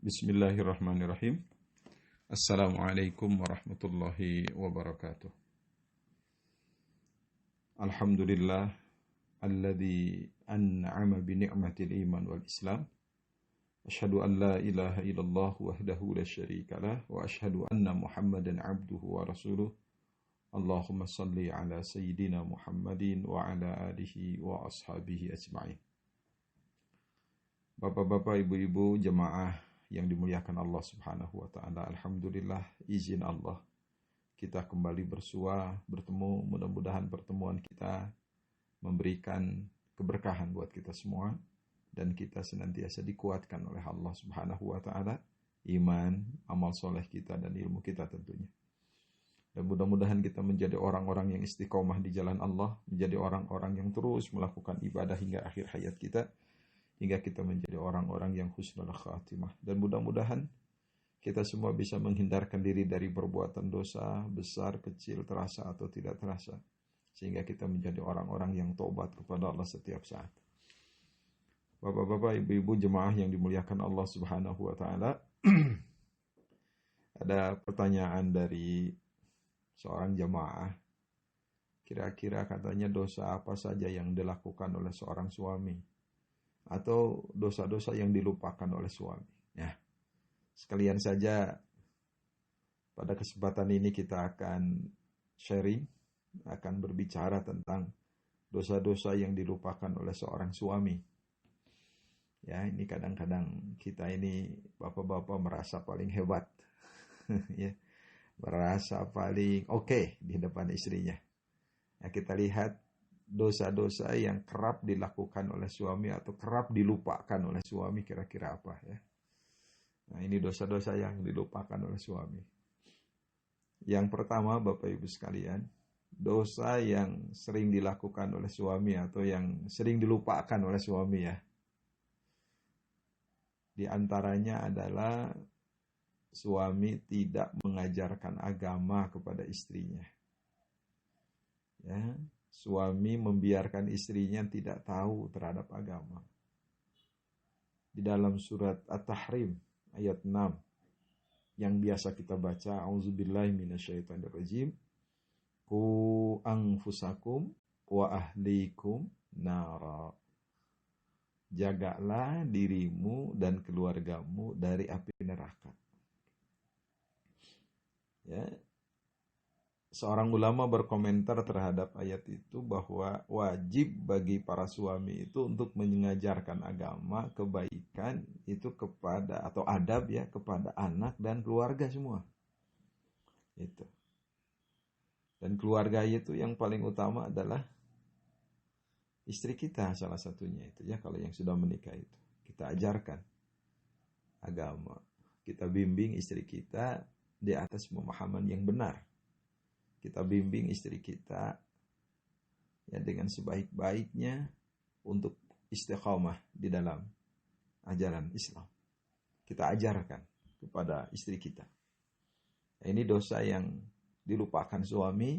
Bismillahirrahmanirrahim. Assalamualaikum warahmatullahi wabarakatuh. Alhamdulillah alladzi an'ama bi ni'matil iman wal islam. Asyhadu an la ilaha illallah wahdahu la syarikalah wa asyhadu anna Muhammadan abduhu wa rasuluh. Allahumma salli ala sayyidina Muhammadin wa ala alihi wa ashabihi ajma'in. Bapak-bapak, ibu-ibu, jemaah yang dimuliakan Allah Subhanahu wa taala. Alhamdulillah, izin Allah kita kembali bertemu. Mudah-mudahan pertemuan kita memberikan keberkahan buat kita semua dan kita senantiasa dikuatkan oleh Allah Subhanahu wa taala, iman, amal soleh kita dan ilmu kita tentunya. Dan mudah-mudahan kita menjadi orang-orang yang istiqomah di jalan Allah, menjadi orang-orang yang terus melakukan ibadah hingga akhir hayat kita, hingga kita menjadi orang-orang yang husnul khatimah. Dan mudah-mudahan kita semua bisa menghindarkan diri dari perbuatan dosa, besar, kecil, terasa atau tidak terasa. Sehingga kita menjadi orang-orang yang taubat kepada Allah setiap saat. Bapak-bapak, ibu-ibu, jemaah yang dimuliakan Allah Subhanahu wa ta'ala. Ada pertanyaan dari seorang jemaah. Kira-kira katanya dosa apa saja yang dilakukan oleh seorang suami? Atau dosa-dosa yang dilupakan oleh suami. Ya, sekalian saja pada kesempatan ini kita akan sharing, akan berbicara tentang dosa-dosa yang dilupakan oleh seorang suami. Ya, ini kadang-kadang kita ini bapak-bapak merasa paling hebat, ya, merasa paling oke di depan istrinya. Ya, kita lihat dosa-dosa yang kerap dilakukan oleh suami atau kerap dilupakan oleh suami, kira-kira apa ya? Nah, ini dosa-dosa yang dilupakan oleh suami. Yang pertama, Bapak Ibu sekalian, dosa yang sering dilakukan oleh suami atau yang sering dilupakan oleh suami ya. Di antaranya adalah suami tidak mengajarkan agama kepada istrinya. Ya. Suami membiarkan istrinya tidak tahu terhadap agama. Di dalam surat At-Tahrim ayat 6 yang biasa kita baca, auzubillahi minasyaitonirrajim, qu anfusakum wa ahlikum nara. Jagalah dirimu dan keluargamu dari api neraka. Ya. Seorang ulama berkomentar terhadap ayat itu bahwa wajib bagi para suami itu untuk mengajarkan agama, kebaikan itu kepada, atau adab ya, kepada anak dan keluarga semua. Itu. Dan keluarga itu yang paling utama adalah istri kita, salah satunya itu ya, kalau yang sudah menikah itu. Kita ajarkan agama, kita bimbing istri kita di atas pemahaman yang benar. Kita bimbing istri kita ya dengan sebaik-baiknya untuk istiqamah di dalam ajaran Islam. Kita ajarkan kepada istri kita. Nah, ini dosa yang dilupakan suami.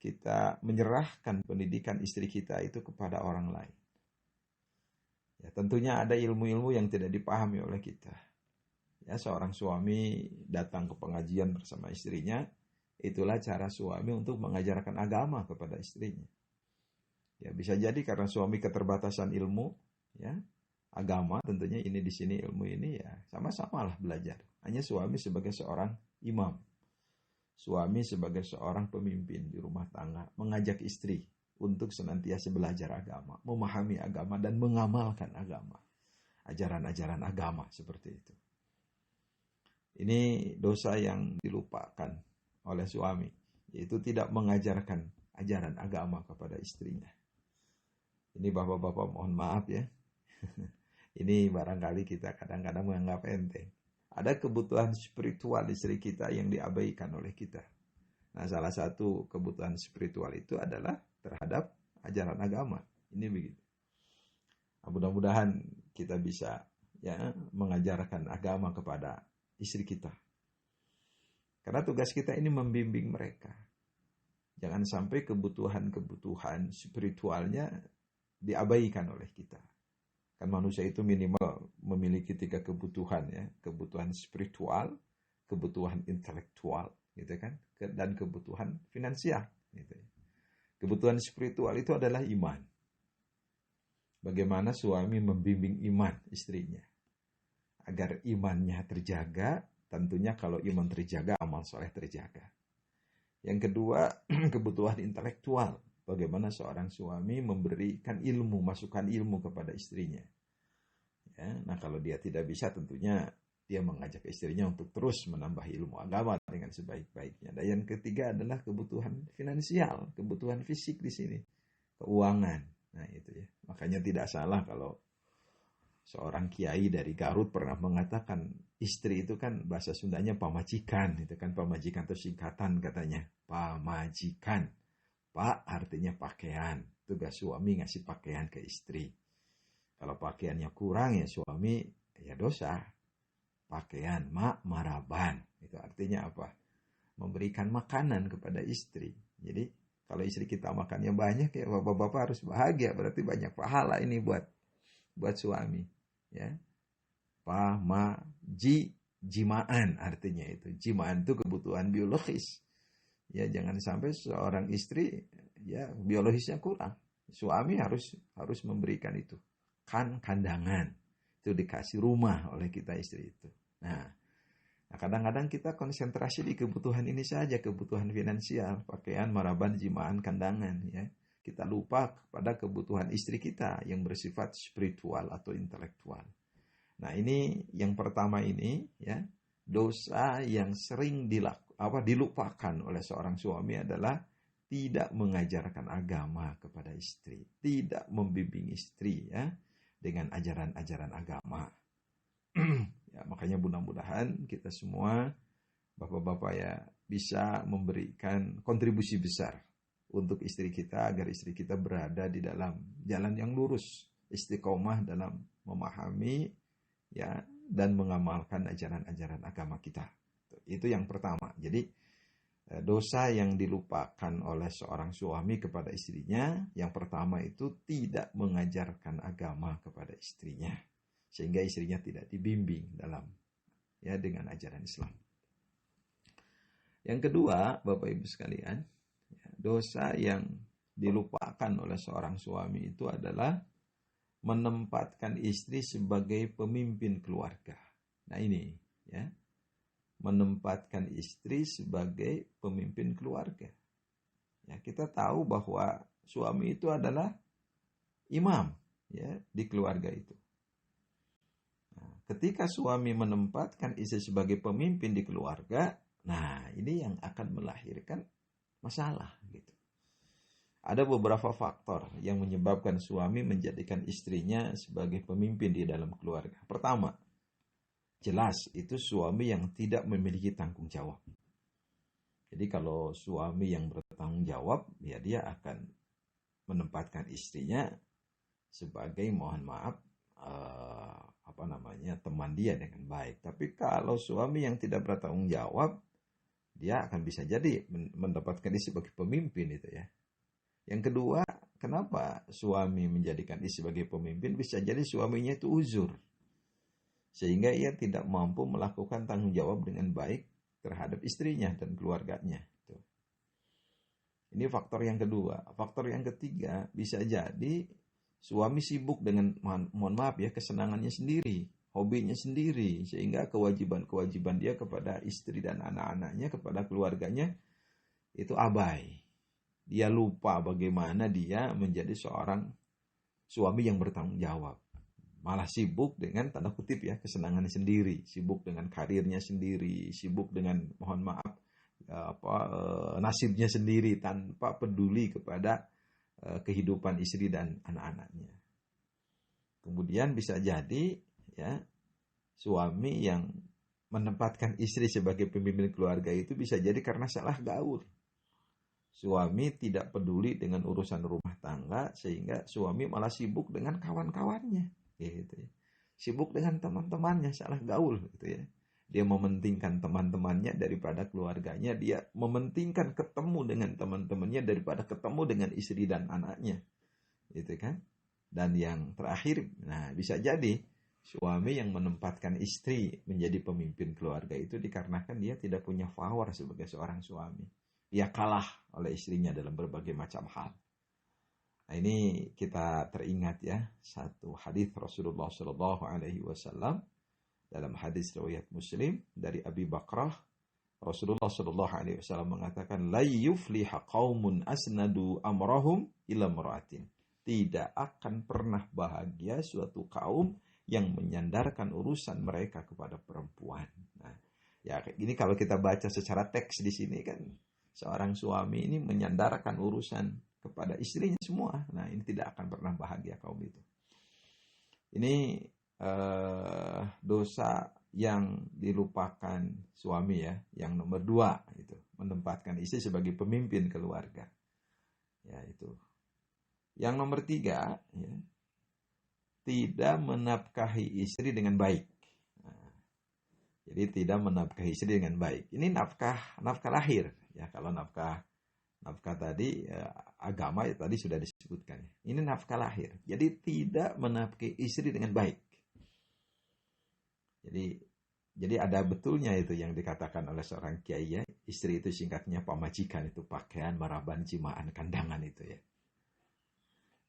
Kita menyerahkan pendidikan istri kita itu kepada orang lain. Ya, tentunya ada ilmu-ilmu yang tidak dipahami oleh kita. Ya, seorang suami datang ke pengajian bersama istrinya. Itulah cara suami untuk mengajarkan agama kepada istrinya. Ya, bisa jadi karena suami keterbatasan ilmu, ya, agama tentunya ini di sini ilmu ini ya sama-samalah belajar. Hanya suami sebagai seorang imam, suami sebagai seorang pemimpin di rumah tangga mengajak istri untuk senantiasa belajar agama, memahami agama dan mengamalkan agama, ajaran-ajaran agama seperti itu. Ini dosa yang dilupakan oleh suami, yaitu tidak mengajarkan ajaran agama kepada istrinya. Ini bapak-bapak mohon maaf ya. Ini barangkali kita kadang-kadang menganggap enteng. Ada kebutuhan spiritual istri kita yang diabaikan oleh kita. Nah, salah satu kebutuhan spiritual itu adalah terhadap ajaran agama. Ini begitu. Nah, mudah-mudahan kita bisa ya mengajarkan agama kepada istri kita. Karena tugas kita ini membimbing mereka. Jangan sampai kebutuhan-kebutuhan spiritualnya diabaikan oleh kita. Kan manusia itu minimal memiliki 3 kebutuhan ya, kebutuhan spiritual, kebutuhan intelektual, gitu kan, dan kebutuhan finansial. Gitu. Kebutuhan spiritual itu adalah iman. Bagaimana suami membimbing iman istrinya agar imannya terjaga. Tentunya kalau iman terjaga, amal soleh terjaga. Yang kedua, kebutuhan intelektual. Bagaimana seorang suami memberikan ilmu, masukan ilmu kepada istrinya. Ya, nah kalau dia tidak bisa, tentunya dia mengajak istrinya untuk terus menambah ilmu agama dengan sebaik-baiknya. Dan yang ketiga adalah kebutuhan finansial, kebutuhan fisik di sini, keuangan. Nah itu ya, makanya tidak salah kalau seorang kiai dari Garut pernah mengatakan istri itu kan bahasa Sundanya pamajikan, itu kan pamajikan itu singkatan katanya, pamajikan. Pak artinya pakaian, tugas suami ngasih pakaian ke istri. Kalau pakaiannya kurang ya suami ya dosa. Pakaian mak maraban, itu artinya apa? Memberikan makanan kepada istri. Jadi kalau istri kita makannya banyak ya bapak-bapak harus bahagia, berarti banyak pahala ini buat suami. Ya, jimaan artinya itu. Jimaan itu kebutuhan biologis. Ya jangan sampai seorang istri ya biologisnya kurang. Suami harus memberikan itu. Kandangan. Itu dikasih rumah oleh kita istri itu. Nah, kadang-kadang kita konsentrasi di kebutuhan ini saja, kebutuhan finansial, pakaian, maraban, jimaan, kandangan ya. Kita lupa pada kebutuhan istri kita yang bersifat spiritual atau intelektual. Nah, ini yang pertama ini ya, dosa yang sering dilupakan oleh seorang suami adalah tidak mengajarkan agama kepada istri, tidak membimbing istri ya dengan ajaran-ajaran agama. Ya, makanya mudah-mudahan kita semua bapak-bapak ya bisa memberikan kontribusi besar untuk istri kita agar istri kita berada di dalam jalan yang lurus, istiqomah dalam memahami ya dan mengamalkan ajaran-ajaran agama kita. Itu yang pertama. Jadi dosa yang dilupakan oleh seorang suami kepada istrinya, yang pertama itu tidak mengajarkan agama kepada istrinya, sehingga istrinya tidak dibimbing dalam ya dengan ajaran Islam. Yang kedua, Bapak Ibu sekalian, dosa yang dilupakan oleh seorang suami itu adalah menempatkan istri sebagai pemimpin keluarga. Nah ini ya, menempatkan istri sebagai pemimpin keluarga. Ya, kita tahu bahwa suami itu adalah imam ya di keluarga itu. Nah, ketika suami menempatkan istri sebagai pemimpin di keluarga, nah ini yang akan melahirkan masalah gitu. Ada beberapa faktor yang menyebabkan suami menjadikan istrinya sebagai pemimpin di dalam keluarga. Pertama, jelas itu suami yang tidak memiliki tanggung jawab. Jadi kalau suami yang bertanggung jawab, ya dia akan menempatkan istrinya sebagai mohon maaf teman dia dengan baik. Tapi kalau suami yang tidak bertanggung jawab, dia akan bisa jadi mendapatkan istri sebagai pemimpin itu ya. Yang kedua, kenapa suami menjadikan istri sebagai pemimpin? Bisa jadi suaminya itu uzur, sehingga ia tidak mampu melakukan tanggung jawab dengan baik terhadap istrinya dan keluarganya. Ini faktor yang kedua. Faktor yang ketiga, bisa jadi suami sibuk dengan, mohon maaf ya, kesenangannya sendiri, hobinya sendiri, sehingga kewajiban-kewajiban dia kepada istri dan anak-anaknya, kepada keluarganya, itu abai. Dia lupa bagaimana dia menjadi seorang suami yang bertanggung jawab. Malah sibuk dengan tanda kutip ya kesenangannya sendiri, sibuk dengan karirnya sendiri, sibuk dengan mohon maaf nasibnya sendiri tanpa peduli kepada kehidupan istri dan anak-anaknya. Kemudian bisa jadi ya suami yang menempatkan istri sebagai pemimpin keluarga itu bisa jadi karena salah gaul. Suami tidak peduli dengan urusan rumah tangga sehingga suami malah sibuk dengan kawan-kawannya. Gitu ya. Sibuk dengan teman-temannya, salah gaul gitu ya. Dia mementingkan teman-temannya daripada keluarganya, dia mementingkan ketemu dengan teman-temannya daripada ketemu dengan istri dan anaknya. Gitu kan? Dan yang terakhir, nah bisa jadi suami yang menempatkan istri menjadi pemimpin keluarga itu dikarenakan dia tidak punya power sebagai seorang suami. Dia kalah oleh istrinya dalam berbagai macam hal. Nah ini kita teringat ya satu hadis Rasulullah Shallallahu Alaihi Wasallam dalam hadis riwayat Muslim dari Abi Bakrah. Rasulullah Shallallahu Alaihi Wasallam mengatakan, la yufliha qaumun asnadu amrahum ila mra'atin. Tidak akan pernah bahagia suatu kaum yang menyandarkan urusan mereka kepada perempuan. Nah, ya ini kalau kita baca secara teks di sini kan seorang suami ini menyandarkan urusan kepada istrinya semua. Nah, ini tidak akan pernah bahagia kaum itu. Ini dosa yang dilupakan suami ya. Yang nomor 2 itu menempatkan istri sebagai pemimpin keluarga. Ya itu. Yang nomor 3 ya, tidak menafkahi istri dengan baik. Nah, jadi tidak menafkahi istri dengan baik. Ini nafkah lahir ya. Kalau nafkah tadi agama ya, tadi sudah disebutkan. Ini nafkah lahir. Jadi tidak menafkahi istri dengan baik. Jadi ada betulnya itu yang dikatakan oleh seorang kiai ya. Istri itu singkatnya pamajikan, itu pakaian, maraban, cimaan, kandangan itu ya.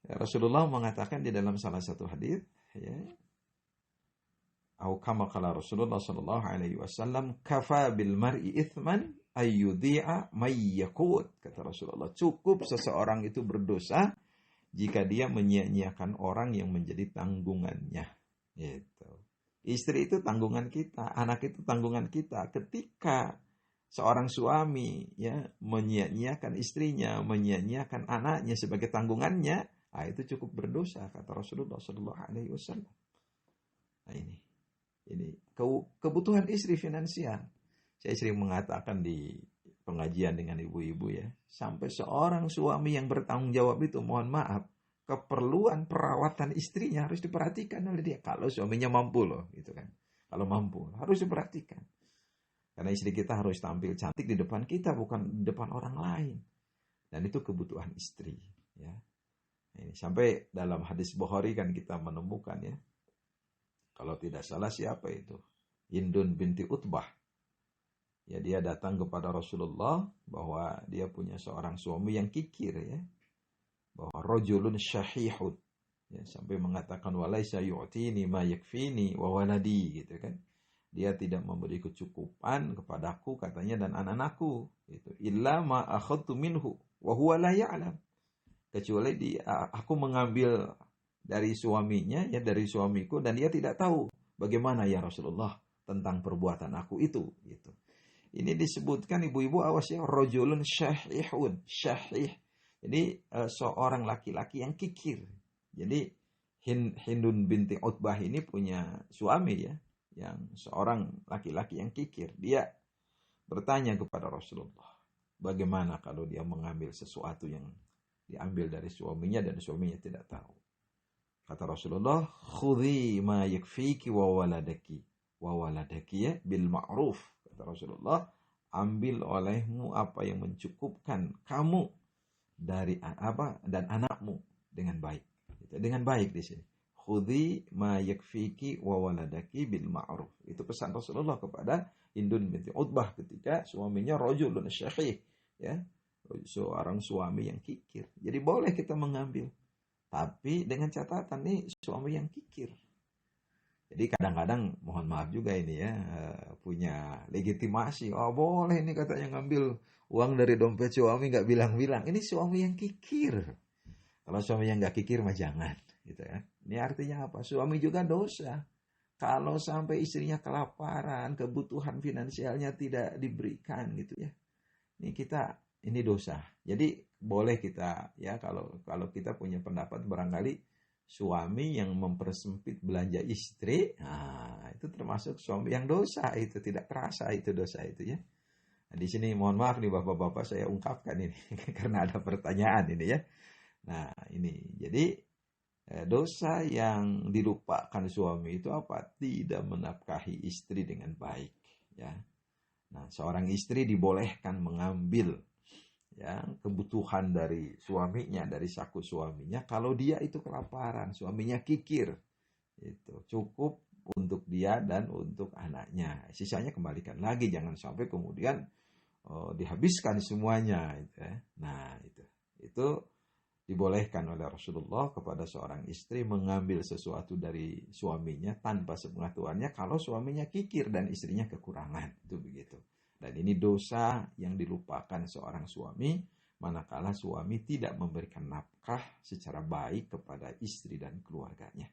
Rasulullah mengatakan di dalam salah satu hadis ya. Au kama qala Rasulullah sallallahu alaihi wasallam, kafa bil mar'i ithman ayyudhi'a may yaqut. Kata Rasulullah, cukup seseorang itu berdosa jika dia menyia-nyiakan orang yang menjadi tanggungannya. Gitu. Istri itu tanggungan kita, anak itu tanggungan kita. Ketika seorang suami ya menyia-nyiakan istrinya, menyia-nyiakan anaknya sebagai tanggungannya, itu cukup berdosa kata Rasulullah sallallahu alaihi wasallam. Nah ini kebutuhan istri finansial. Saya sering mengatakan di pengajian dengan ibu-ibu ya, sampai seorang suami yang bertanggung jawab itu, mohon maaf, keperluan perawatan istrinya harus diperhatikan oleh dia. Kalau suaminya mampu loh, gitu kan. Kalau mampu, harus diperhatikan. Karena istri kita harus tampil cantik di depan kita, bukan di depan orang lain. Dan itu kebutuhan istri. Ya. Ini, sampai dalam hadis Bukhari kan kita menemukan ya. Kalau tidak salah siapa itu? Hindun binti Utbah. Ya, dia datang kepada Rasulullah bahwa dia punya seorang suami yang kikir ya. Bahwa rajulun syahihun ya, sampai mengatakan walaisa yu'tini ma yakfini wa waladi gitu kan. Dia tidak memberi kecukupan kepadaku katanya dan anak-anakku gitu. Illa ma akhadtu minhu wa huwa la ya'lam. Kecuali aku mengambil dari suaminya ya, dari suamiku, dan dia tidak tahu bagaimana ya Rasulullah tentang perbuatan aku itu gitu. Ini disebutkan ibu-ibu awas ya, rajulun syahihun, syahih. Jadi seorang laki-laki yang kikir. Jadi Hindun binti Utbah ini punya suami ya, yang seorang laki-laki yang kikir. Dia bertanya kepada Rasulullah, bagaimana kalau dia mengambil sesuatu yang diambil dari suaminya dan suaminya tidak tahu. Kata Rasulullah, khudhi ma yakfiki wa waladaki ya bil ma'ruf. Kata Rasulullah, ambil olehmu apa yang mencukupkan kamu dari apa dan anakmu dengan baik. Dengan baik di sini. Khudhi ma yakfiki wa waladaki bil ma'ruf. Itu pesan Rasulullah kepada Hindun binti Utbah ketika suaminya rajulun syahih ya. Seorang suami yang kikir. Jadi boleh kita mengambil. Tapi dengan catatan nih suami yang kikir. Jadi kadang-kadang mohon maaf juga ini ya, punya legitimasi. Oh boleh nih katanya ngambil uang dari dompet suami nggak bilang-bilang. Ini suami yang kikir. Kalau suami yang nggak kikir mah jangan. Gitu ya. Ini artinya apa? Suami juga dosa. Kalau sampai istrinya kelaparan, kebutuhan finansialnya tidak diberikan gitu ya. Ini dosa. Jadi boleh kita ya kalau kita punya pendapat barangkali suami yang mempersempit belanja istri, nah itu termasuk suami yang dosa, itu tidak terasa itu dosa itu ya. Nah, di sini mohon maaf nih bapak-bapak saya ungkapkan ini karena ada pertanyaan ini ya. Nah ini jadi dosa yang dilupakan suami itu apa? Tidak menafkahi istri dengan baik ya. Nah seorang istri dibolehkan mengambil ya, kebutuhan dari suaminya, dari saku suaminya. Kalau dia itu kelaparan, suaminya kikir, itu cukup untuk dia dan untuk anaknya. Sisanya kembalikan lagi, jangan sampai kemudian dihabiskan semuanya. Gitu ya. Nah itu dibolehkan oleh Rasulullah kepada seorang istri mengambil sesuatu dari suaminya tanpa sepengetahuannya kalau suaminya kikir dan istrinya kekurangan. Itu begitu. Dan ini dosa yang dilupakan seorang suami manakala suami tidak memberikan nafkah secara baik kepada istri dan keluarganya.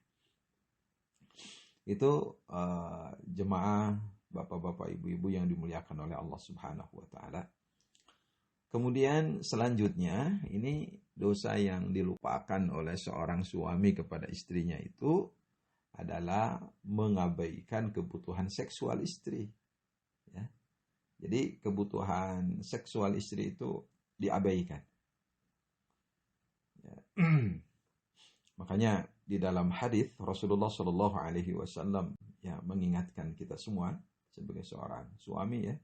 Itu jemaah bapak-bapak ibu-ibu yang dimuliakan oleh Allah Subhanahu wa taala. Kemudian selanjutnya, ini dosa yang dilupakan oleh seorang suami kepada istrinya itu adalah mengabaikan kebutuhan seksual istri. Ya. Jadi kebutuhan seksual istri itu diabaikan. Ya. Makanya di dalam hadis Rasulullah Shallallahu Alaihi Wasallam ya mengingatkan kita semua sebagai seorang suami ya.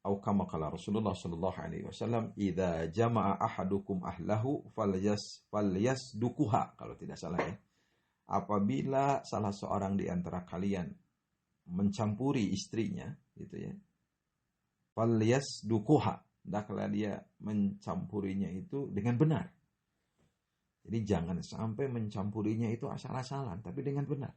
Atau kama qala Rasulullah sallallahu alaihi wasallam, "Idza jama'a ahadukum ahlahu falyasdukuha," kalau tidak salah ya. Apabila salah seorang di antara kalian mencampuri istrinya, gitu ya. Falyasdukuha, hendaklah dia mencampurinya itu dengan benar. Jadi jangan sampai mencampurinya itu asal-asalan, tapi dengan benar.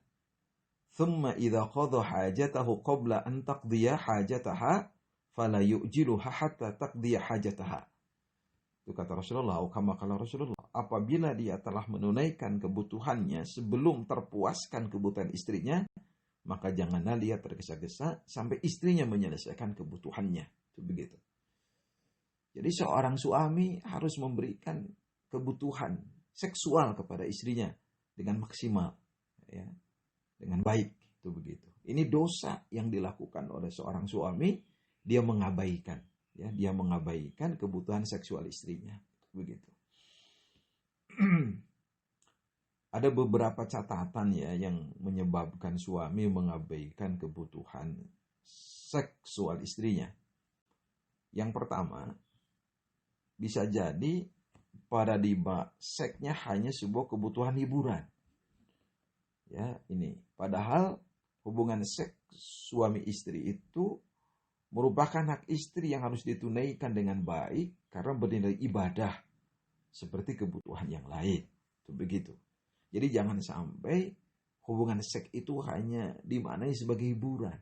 Thumma idza qadha hajatahu qabla an taqdiya hajataha fala yu'jiluha hatta taqdiya hajataha. Itu kata Rasulullah, kama kala Rasulullah, apabila dia telah menunaikan kebutuhannya sebelum terpuaskan kebutuhan istrinya, maka janganlah dia tergesa-gesa sampai istrinya menyelesaikan kebutuhannya. Itu begitu. Jadi seorang suami harus memberikan kebutuhan seksual kepada istrinya dengan maksimal, ya, dengan baik. Itu begitu. Ini dosa yang dilakukan oleh seorang suami. Dia mengabaikan, ya, dia mengabaikan kebutuhan seksual istrinya, begitu. Ada beberapa catatan ya yang menyebabkan suami mengabaikan kebutuhan seksual istrinya. Yang pertama, bisa jadi paradigma seksnya hanya sebuah kebutuhan hiburan. Ya, ini. Padahal hubungan seks suami istri itu merupakan hak istri yang harus ditunaikan dengan baik karena bernilai ibadah seperti kebutuhan yang lain. Itu begitu. Jadi jangan sampai hubungan seks itu hanya dimaknai sebagai hiburan.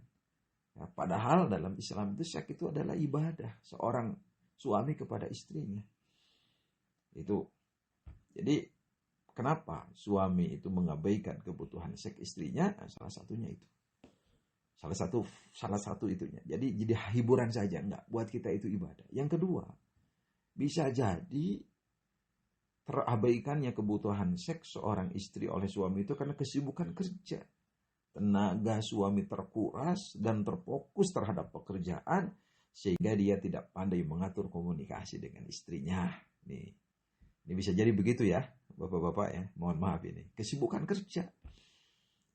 Ya, padahal dalam Islam itu seks itu adalah ibadah seorang suami kepada istrinya. Itu. Jadi kenapa suami itu mengabaikan kebutuhan seks istrinya? Nah, salah satunya itu. Salah satu itunya. Jadi hiburan saja, enggak. Buat kita itu ibadah. Yang kedua, bisa jadi terabaikannya kebutuhan seks seorang istri oleh suami itu karena kesibukan kerja. Tenaga suami terkuras dan terfokus terhadap pekerjaan sehingga dia tidak pandai mengatur komunikasi dengan istrinya. Ini bisa jadi begitu ya, bapak-bapak ya. Mohon maaf ini. Kesibukan kerja.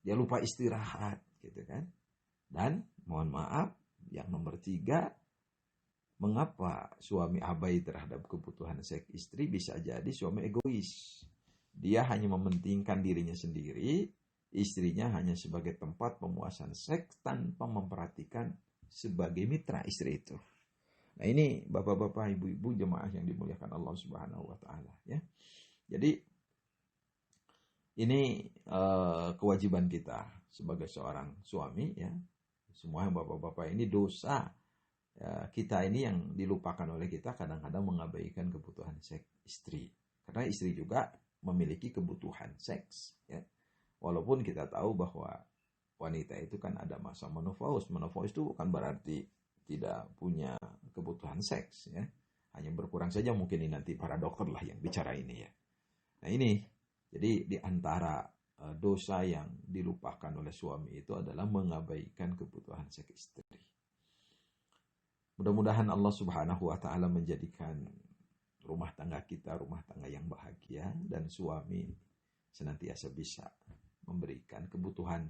Dia lupa istirahat, gitu kan. Dan mohon maaf, yang nomor 3, mengapa suami abai terhadap kebutuhan seks istri? Bisa jadi suami egois. Dia hanya mementingkan dirinya sendiri, istrinya hanya sebagai tempat pemuasan seks tanpa memperhatikan sebagai mitra istri itu. Nah ini bapak-bapak, ibu-ibu, jemaah yang dimuliakan Allah Subhanahu wa taala ya. Jadi ini kewajiban kita sebagai seorang suami ya. Semua bapak-bapak ini dosa ya, kita ini yang dilupakan oleh kita kadang-kadang mengabaikan kebutuhan seks istri. Karena istri juga memiliki kebutuhan seks. Ya. Walaupun kita tahu bahwa wanita itu kan ada masa menopause. Menopause itu bukan berarti tidak punya kebutuhan seks. Ya. Hanya berkurang saja, mungkin ini nanti para dokter lah yang bicara ini ya. Nah ini, jadi di antara dosa yang dilupakan oleh suami itu adalah mengabaikan kebutuhan seks istri. Mudah-mudahan Allah Subhanahu wa taala menjadikan rumah tangga kita rumah tangga yang bahagia dan suami senantiasa bisa memberikan kebutuhan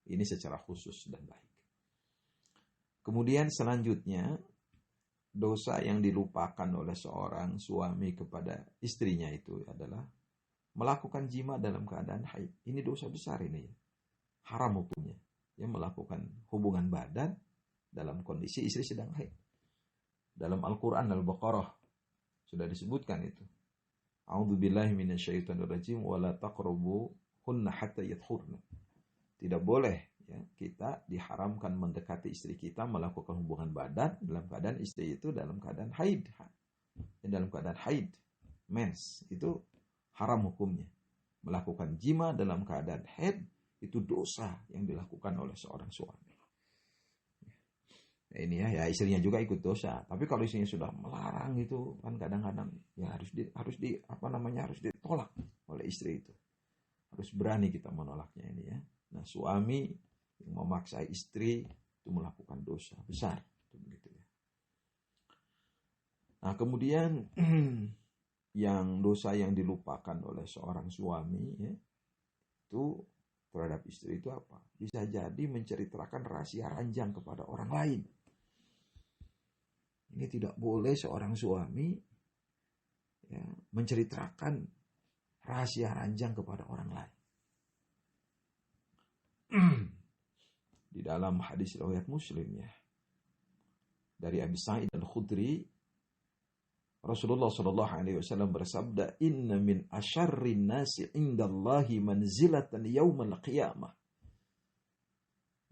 ini secara khusus dan baik. Kemudian selanjutnya dosa yang dilupakan oleh seorang suami kepada istrinya itu adalah melakukan jima dalam keadaan haid. Ini dosa besar ini. Haram hukumnya. Yang melakukan hubungan badan dalam kondisi istri sedang haid. Dalam Al-Quran Al-Baqarah sudah disebutkan itu. A'udzubillahi minasyaitonirrajim wa la taqrabuhunna hatta yatahurna. Tidak boleh ya, kita diharamkan mendekati istri kita melakukan hubungan badan dalam keadaan istri itu dalam keadaan haid. Dalam keadaan haid, mens, itu haram hukumnya. Melakukan jima dalam keadaan haid itu dosa yang dilakukan oleh seorang suami. Nah, ini ya istrinya juga ikut dosa. Tapi kalau istrinya sudah melarang itu kan kadang-kadang ya harus ditolak oleh istri itu. Harus berani kita menolaknya ini ya. Nah, suami yang memaksa istri itu melakukan dosa besar, itu begitu ya. Nah, kemudian yang dosa yang dilupakan oleh seorang suami ya, itu terhadap istri itu apa? Bisa jadi menceritakan rahasia ranjang kepada orang lain. Ini tidak boleh seorang suami ya, menceritakan rahasia ranjang kepada orang lain. Di dalam hadis riwayat Muslim ya, dari Abi Sa'id Al-Khudri, Rasulullah Shallallahu Alaihi Wasallam bersabda, Inna min asyarrin nasi indallahi manzilatan yaumal qiyamah.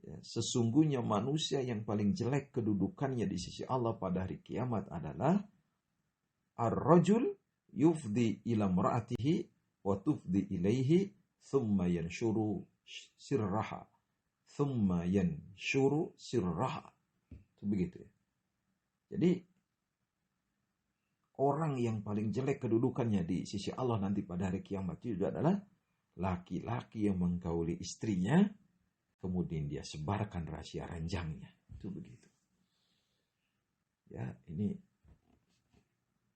Ya, sesungguhnya manusia yang paling jelek kedudukannya di sisi Allah pada hari kiamat adalah ar-rajul yufdi ila mra'atihi wa tufdi ilaihi thumma yanshuru sirraha. Thumma yanshuru sirraha. Itu begitu ya. Jadi orang yang paling jelek kedudukannya di sisi Allah nanti pada hari kiamat itu adalah laki-laki yang menggauli istrinya, kemudian dia sebarkan rahasia ranjangnya. Itu begitu. Ya, ini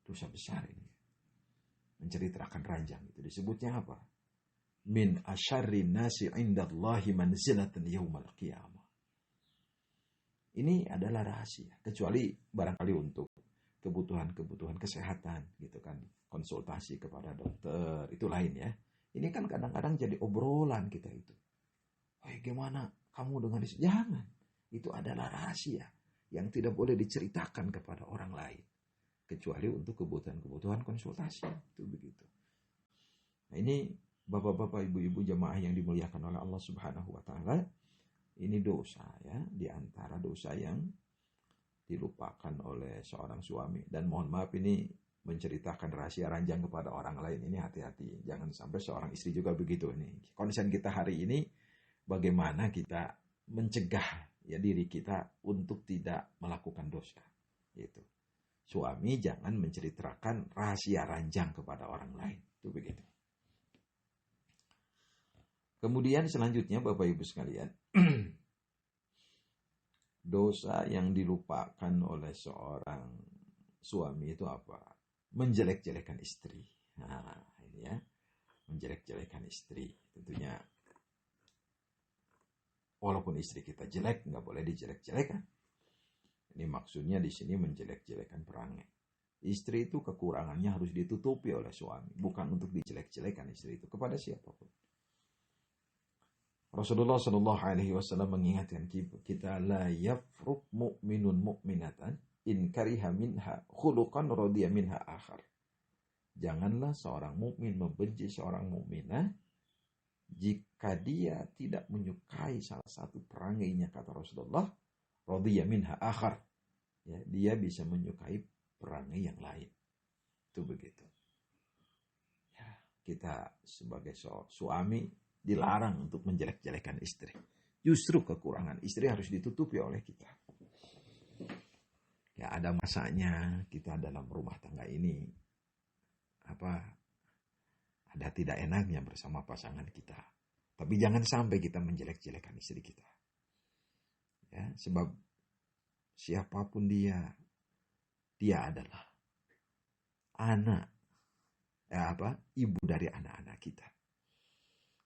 dosa besar ini. Menceritakan ranjang itu disebutnya apa? Min asyarri nasi indallahi manzilatan yaumal qiyamah. Ini adalah rahasia, kecuali barangkali untuk kebutuhan-kebutuhan kesehatan gitu kan, konsultasi kepada dokter itu lain ya. Ini kan kadang-kadang jadi obrolan kita itu. Gimana kamu dengan istri? Jangan. Itu adalah rahasia yang tidak boleh diceritakan kepada orang lain, kecuali untuk kebutuhan-kebutuhan konsultasi. Itu begitu. Nah, ini bapak-bapak, ibu-ibu jamaah yang dimuliakan oleh Allah Subhanahu wa taala, ini dosa ya, di antara dosa yang dilupakan oleh seorang suami. Dan mohon maaf, ini menceritakan rahasia ranjang kepada orang lain, ini hati-hati. Jangan sampai seorang istri juga begitu. Ini konsen kita hari ini, bagaimana kita mencegah ya diri kita untuk tidak melakukan dosa. Gitu. Suami jangan menceritakan rahasia ranjang kepada orang lain. Itu begitu. Kemudian selanjutnya Bapak Ibu sekalian, dosa yang dilupakan oleh seorang suami itu apa? Menjelek-jelekan istri. Nah, ini ya, menjelek-jelekan istri. Tentunya walaupun istri kita jelek, nggak boleh dijelek-jelekan. Ini maksudnya di sini menjelek-jelekan perangai. Istri itu kekurangannya harus ditutupi oleh suami, bukan untuk dijelek-jelekan istri itu kepada siapapun. Rasulullah Shallallahu Alaihi Wasallam mengingatkan kita, la yafruq mu'minun mu'minatan in kariha minha khuluqan radiya minha akhar. Janganlah seorang mukmin membenci seorang mukminah jika dia tidak menyukai salah satu perangainya, kata Rasulullah, radiya minha akhar. Ya, dia bisa menyukai perangai yang lain. Itu begitu. Ya, kita sebagai suami dilarang untuk menjelek-jelekan istri. Justru kekurangan istri harus ditutupi oleh kita. Ya, ada masanya kita dalam rumah tangga ini ada tidak enaknya bersama pasangan kita. Tapi jangan sampai kita menjelek-jelekan istri kita. Ya, sebab siapapun dia adalah ibu dari anak-anak kita.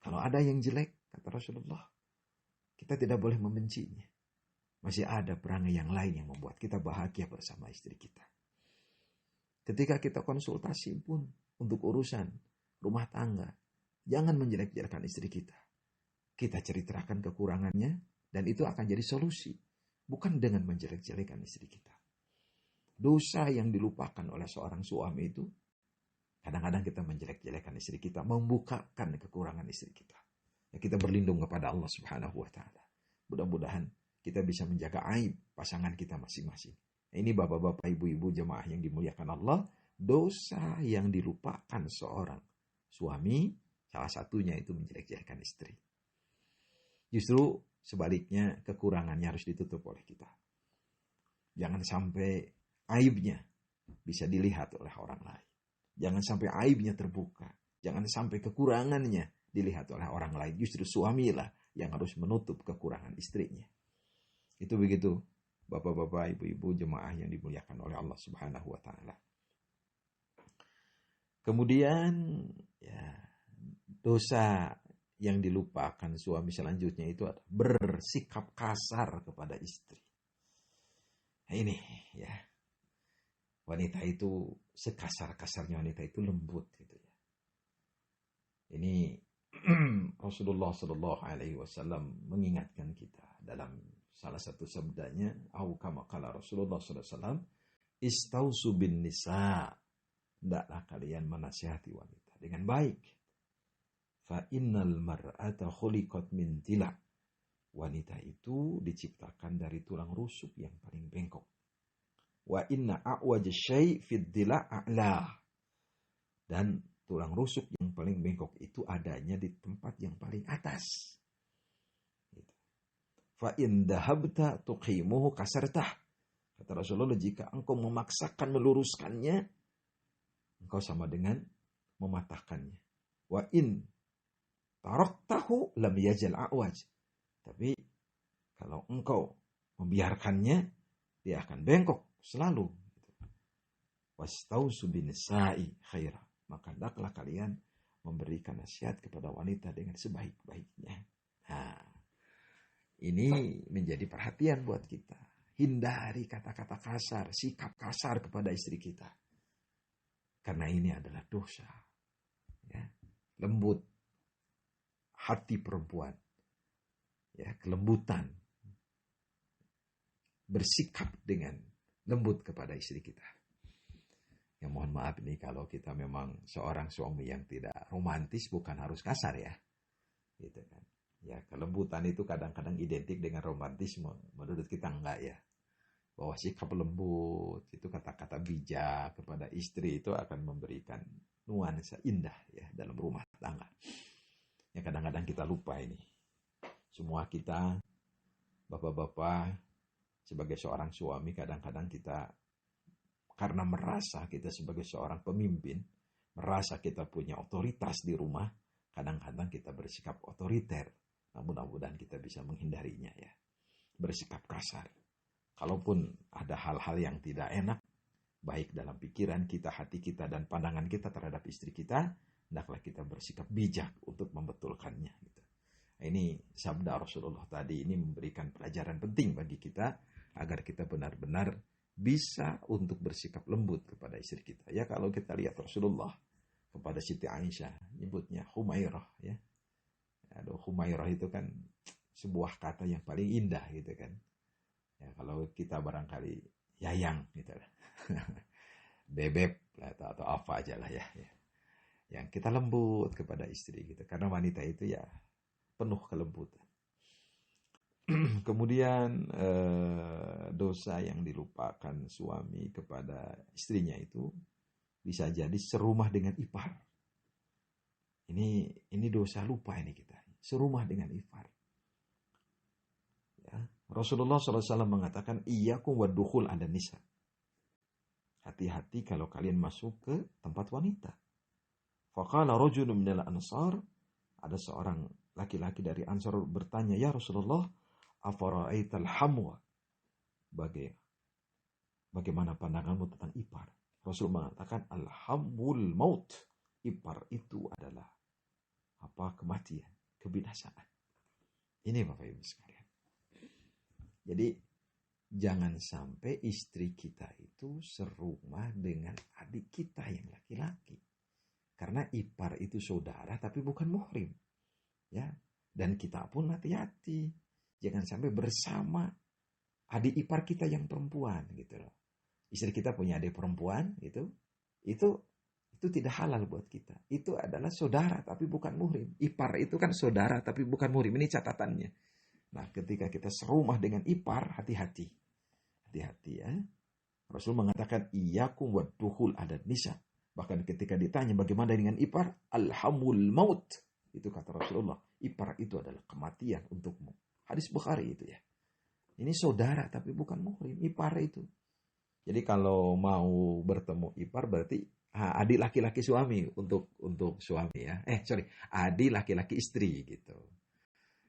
Kalau ada yang jelek, kata Rasulullah, kita tidak boleh membencinya. Masih ada perangai yang lain yang membuat kita bahagia bersama istri kita. Ketika kita konsultasi pun untuk urusan rumah tangga, jangan menjelek-jelekan istri kita. Kita ceritakan kekurangannya dan itu akan jadi solusi. Bukan dengan menjelek-jelekan istri kita. Dosa yang dilupakan oleh seorang suami itu, kadang-kadang kita menjelek-jelekan istri kita, membukakan kekurangan istri kita. Ya, kita berlindung kepada Allah Subhanahu wa Ta'ala. Mudah-mudahan kita bisa menjaga aib pasangan kita masing-masing. Ini bapak-bapak, ibu-ibu, jemaah yang dimuliakan Allah, dosa yang dilupakan seorang suami, salah satunya itu menjelek-jelekan istri. Justru sebaliknya, kekurangannya harus ditutup oleh kita. Jangan sampai aibnya bisa dilihat oleh orang lain. Jangan sampai aibnya terbuka. Jangan sampai kekurangannya dilihat oleh orang lain. Justru suamilah yang harus menutup kekurangan istrinya. Itu begitu, bapak-bapak, ibu-ibu, jemaah yang dimuliakan oleh Allah Subhanahu wa Ta'ala. Kemudian, ya, dosa yang dilupakan suami selanjutnya itu adalah bersikap kasar kepada istri. Nah, ini ya, wanita itu sekasar-kasarnya wanita itu lembut gitu ya. Ini Rasulullah Shallallahu Alaihi Wasallam mengingatkan kita dalam salah satu sabdanya, au kama qala Rasulullah Sallallahu Alaihi Wasallam, istausu bin nisa, hendaklah kalian menasihati wanita dengan baik. Fa innal mar'ata khuliqat min dila. Wanita itu diciptakan dari tulang rusuk yang paling bengkok. Wa inna a'waj syai' fid dila a'la. Dan tulang rusuk yang paling bengkok itu adanya di tempat yang paling atas. Fa in dahabta tuqimuhu kasartah. Kata Rasulullah, jika engkau memaksakan meluruskannya, engkau sama dengan mematahkannya. Wa in taraktahu lam yajal a'waj. Tapi kalau engkau membiarkannya, dia akan bengkok selalu. Wastausu binisa'i khaira. Maka hendaklah kalian memberikan nasihat kepada wanita dengan sebaik-baiknya. Nah, ini menjadi perhatian buat kita. Hindari kata-kata kasar, sikap kasar kepada istri kita. Karena ini adalah dosa. Ya, lembut hati perempuan, ya, kelembutan, bersikap dengan lembut kepada istri kita. Ya, mohon maaf nih kalau kita memang seorang suami yang tidak romantis, bukan harus kasar ya, gitu kan. Ya, kelembutan itu kadang-kadang identik dengan romantisme. Menurut kita enggak ya. Bahwa sikap lembut, itu kata-kata bijak kepada istri itu akan memberikan nuansa indah ya dalam rumah tangga. Ya, kadang-kadang kita lupa ini. Semua kita, bapak-bapak, sebagai seorang suami, kadang-kadang kita, karena merasa kita sebagai seorang pemimpin, merasa kita punya otoritas di rumah, kadang-kadang kita bersikap otoriter. Nah, mudah-mudahan kita bisa menghindarinya ya. Bersikap kasar. Kalaupun ada hal-hal yang tidak enak, baik dalam pikiran kita, hati kita, dan pandangan kita terhadap istri kita, hendaklah kita bersikap bijak untuk membetulkannya. Gitu. Ini sabda Rasulullah tadi ini memberikan pelajaran penting bagi kita agar kita benar-benar bisa untuk bersikap lembut kepada istri kita. Ya, kalau kita lihat Rasulullah kepada Siti Aisyah nyebutnya Humairah ya. Aduh, Humairah itu kan sebuah kata yang paling indah gitu kan. Ya, kalau kita barangkali Yayang gitu lah. Bebek atau apa aja lah ya. Yang kita lembut kepada istri gitu. Karena wanita itu ya penuh kelembutan. Kemudian dosa yang dilupakan suami kepada istrinya itu bisa jadi serumah dengan ipar. Ini dosa lupa ini kita. Serumah dengan ipar. Ya. Rasulullah SAW mengatakan, iyyakum waddukhul ala nisa. Hati-hati kalau kalian masuk ke tempat wanita. Faqala rajulun minal ansar, ada seorang laki-laki dari Ansar bertanya, ya Rasulullah, afara'aital hamwa? Bagaimana pandanganmu tentang ipar? Rasul mengatakan, alhamul maut. Ipar itu adalah kematian, kebinasaan. Ini Bapak Ibu sekalian. Jadi jangan sampai istri kita itu serumah dengan adik kita yang laki-laki. Karena ipar itu saudara tapi bukan muhrim. Ya. Dan kita pun hati-hati. Jangan sampai bersama adik ipar kita yang perempuan gitu loh. Istri kita punya adik perempuan gitu. Itu tidak halal buat kita. Itu adalah saudara tapi bukan muhrim. Ipar itu kan saudara tapi bukan muhrim. Ini catatannya. Nah, ketika kita serumah dengan ipar, hati-hati. Hati-hati ya. Rasul mengatakan iyyakum waddukhul ada nisa. Bahkan ketika ditanya bagaimana dengan ipar, alhamul maut. Itu kata Rasulullah. Ipar itu adalah kematian untukmu. Hadis Bukhari itu ya. Ini saudara tapi bukan muhrim. Ipar itu. Jadi kalau mau bertemu ipar berarti adik laki-laki suami untuk suami ya. Adik laki-laki istri gitu.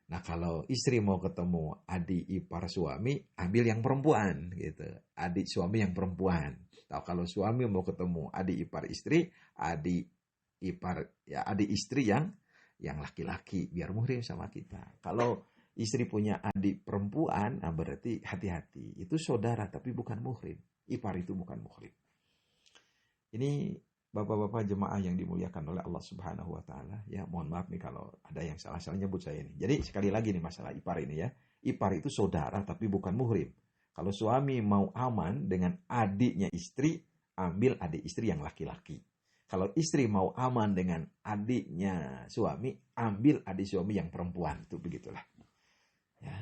Nah kalau istri mau ketemu adik ipar suami, ambil yang perempuan gitu. Adik suami yang perempuan. Nah, kalau suami mau ketemu adik ipar istri, adik istri yang laki-laki biar muhrim sama kita. Kalau istri punya adik perempuan, nah berarti hati-hati. Itu saudara tapi bukan muhrim. Ipar itu bukan muhrim. Ini bapak-bapak jemaah yang dimuliakan oleh Allah Subhanahu wa taala, ya mohon maaf nih kalau ada yang salah-salah nyebut saya ini. Jadi sekali lagi nih masalah ipar ini ya. Ipar itu saudara tapi bukan muhrim. Kalau suami mau aman dengan adiknya istri, ambil adik istri yang laki-laki. Kalau istri mau aman dengan adiknya suami, ambil adik suami yang perempuan. Itu begitulah. Ya.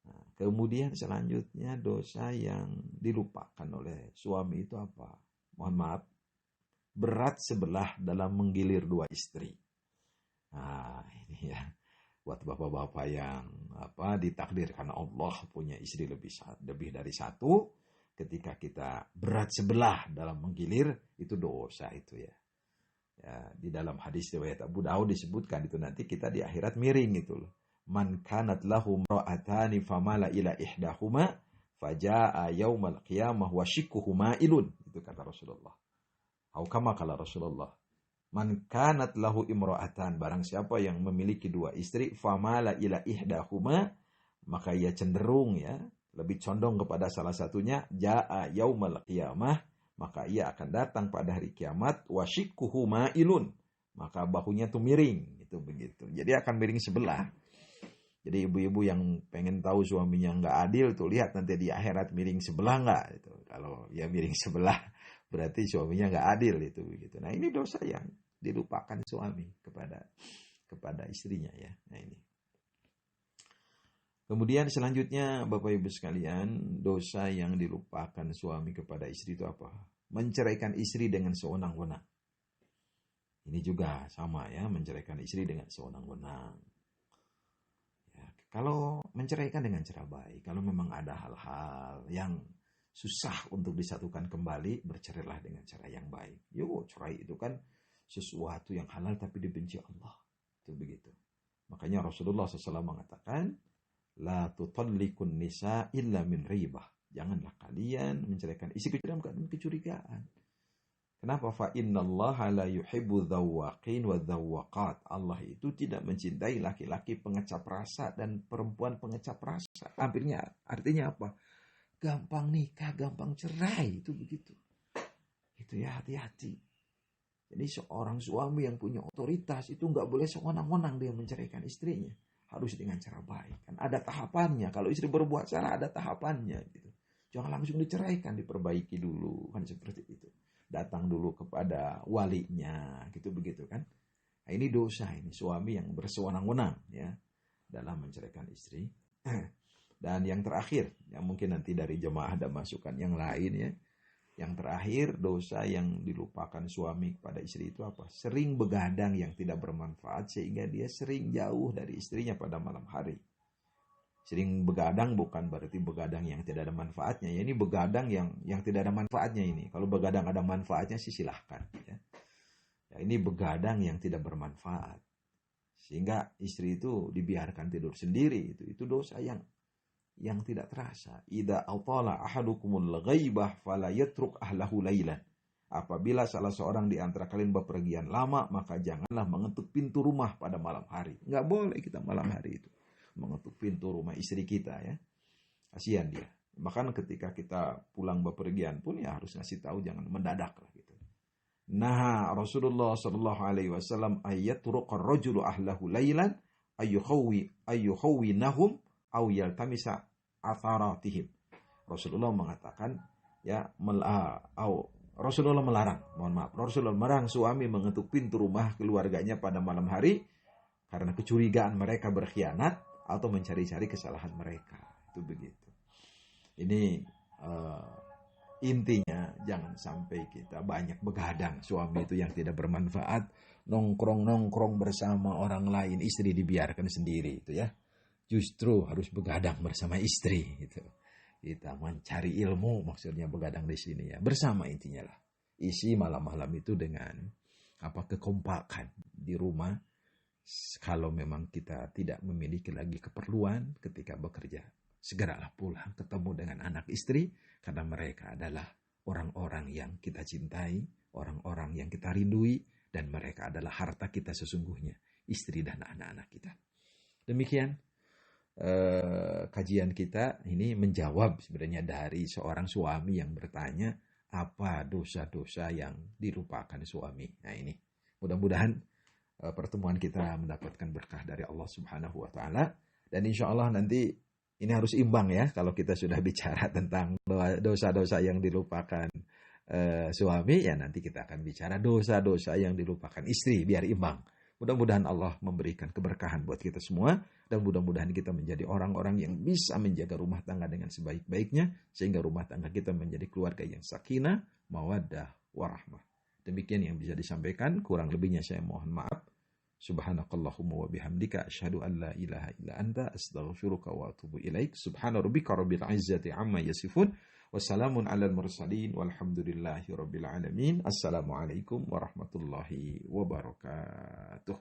Nah, kemudian selanjutnya dosa yang dilupakan oleh suami itu apa? Mohon maaf. Berat sebelah dalam menggilir dua istri. Nah, ini ya. Buat bapak-bapak yang ditakdirkan Allah punya istri lebih dari satu, ketika kita berat sebelah dalam menggilir, itu dosa itu ya. Ya, di dalam hadis riwayat Abu Daud disebutkan itu nanti kita di akhirat miring itu loh. Man kanat lahu imra'atani famala ila ihdahuma fajaa yaumal qiyamah wa shikkuhu ma'ilun. Itu kata Rasulullah. Kama kala Rasulullah. Man kanat lahu imra'atan, barang siapa yang memiliki dua istri, famala ila ihdahuma, maka ia cenderung ya, lebih condong kepada salah satunya, jaa yaumal qiyamah, maka ia akan datang pada hari kiamat, wasyikkuhu ma'ilun, maka bahunya tuh miring, itu begitu. Jadi akan miring sebelah. Jadi ibu-ibu yang pengen tahu suaminya nggak adil tuh lihat nanti di akhirat miring sebelah nggak itu. Kalau ya miring sebelah berarti suaminya nggak adil itu begitu. Nah ini dosa yang dilupakan suami kepada istrinya ya. Nah ini. Kemudian selanjutnya Bapak Ibu sekalian, dosa yang dilupakan suami kepada istri itu apa? Menceraikan istri dengan sewenang-wenang. Ini juga sama ya, menceraikan istri dengan sewenang-wenang. Ya, kalau menceraikan dengan cara baik, kalau memang ada hal-hal yang susah untuk disatukan kembali, bercerailah dengan cara yang baik. Cerai itu kan sesuatu yang halal tapi dibenci Allah. Itu begitu. Makanya Rasulullah SAW mengatakan, la tutallikun nisa illa min ribah. Janganlah kalian menceraikan istri dalam keadaan kecurigaan. Kenapa? Fa innallaha la yuhibbu dzawwaqin wa dzawwaqat. Allah itu tidak mencintai laki-laki pengecap rasa dan perempuan pengecap rasa. Artinya apa? Gampang nikah, gampang cerai, itu begitu. Itu ya, hati-hati. Jadi seorang suami yang punya otoritas itu nggak boleh sewenang-wenang dia menceraikan istrinya. Harus dengan cara baik. Kan ada tahapannya. Kalau istri berbuat salah ada tahapannya gitu. Jangan langsung diceraikan, diperbaiki dulu, kan seperti itu. Datang dulu kepada walinya, gitu begitu kan. Nah, ini dosa ini suami yang bersewenang-wenang ya dalam menceraikan istri. Dan yang terakhir, yang mungkin nanti dari jemaah ada masukan yang lain ya. Yang terakhir, dosa yang dilupakan suami kepada istri itu apa? Sering begadang yang tidak bermanfaat sehingga dia sering jauh dari istrinya pada malam hari. Sering begadang bukan berarti begadang yang tidak ada manfaatnya. Ya, ini begadang yang tidak ada manfaatnya ini. Kalau begadang ada manfaatnya sih silahkan. Ya. Ya, ini begadang yang tidak bermanfaat. Sehingga istri itu dibiarkan tidur sendiri. Itu dosa yang tidak terasa. Idza atala ahadukumul ghaibah fala yatruk ahlahu lailan. Apabila salah seorang di antara kalian bepergian lama, maka janganlah mengetuk pintu rumah pada malam hari. Enggak boleh kita malam hari itu mengetuk pintu rumah istri kita ya. Kasihan dia. Bahkan ketika kita pulang bepergian pun ya harus ngasih tahu, jangan mendadak lah gitu. Nah, Rasulullah Shallallahu Alaihi Wasallam ayat turuqar rajulu ahlahu lailan ayyukhawinahum aw yaltamisa atharatihim. Rasulullah mengatakan ya Rasulullah melarang, Rasulullah melarang suami mengetuk pintu rumah keluarganya pada malam hari karena kecurigaan mereka berkhianat atau mencari-cari kesalahan mereka. Itu begitu. Ini intinya jangan sampai kita banyak begadang. Suami itu yang tidak bermanfaat, nongkrong-nongkrong bersama orang lain, istri dibiarkan sendiri itu ya. Justru harus begadang bersama istri gitu. Kita mencari ilmu, maksudnya begadang di sini ya. Bersama intinya lah. Isi malam-malam itu dengan kekompakan di rumah. Kalau memang kita tidak memiliki lagi keperluan ketika bekerja, segeralah pulang ketemu dengan anak istri, karena mereka adalah orang-orang yang kita cintai, orang-orang yang kita rindui, dan mereka adalah harta kita sesungguhnya, istri dan anak-anak kita. Demikian kajian kita ini menjawab sebenarnya dari seorang suami yang bertanya apa dosa-dosa yang dilupakan suami. Nah ini mudah-mudahan pertemuan kita mendapatkan berkah dari Allah Subhanahu wa taala, dan insya Allah nanti ini harus imbang ya. Kalau kita sudah bicara tentang dosa-dosa yang dilupakan suami, ya nanti kita akan bicara dosa-dosa yang dilupakan istri, biar imbang. Mudah-mudahan Allah memberikan keberkahan buat kita semua, dan mudah-mudahan kita menjadi orang-orang yang bisa menjaga rumah tangga dengan sebaik-baiknya, sehingga rumah tangga kita menjadi keluarga yang sakinah, mawaddah, warahmah. Demikian yang bisa disampaikan, kurang lebihnya saya mohon maaf. Subhanakallahumma wa bihamdika asyhadu an la ilaha illa anta astaghfiruka wa atubu ilaik. Subhana rabbika rabbil izzati amma yasifun. Wassalamun alal mursalin walhamdulillahi rabbil alamin. Assalamualaikum warahmatullahi wabarakatuh.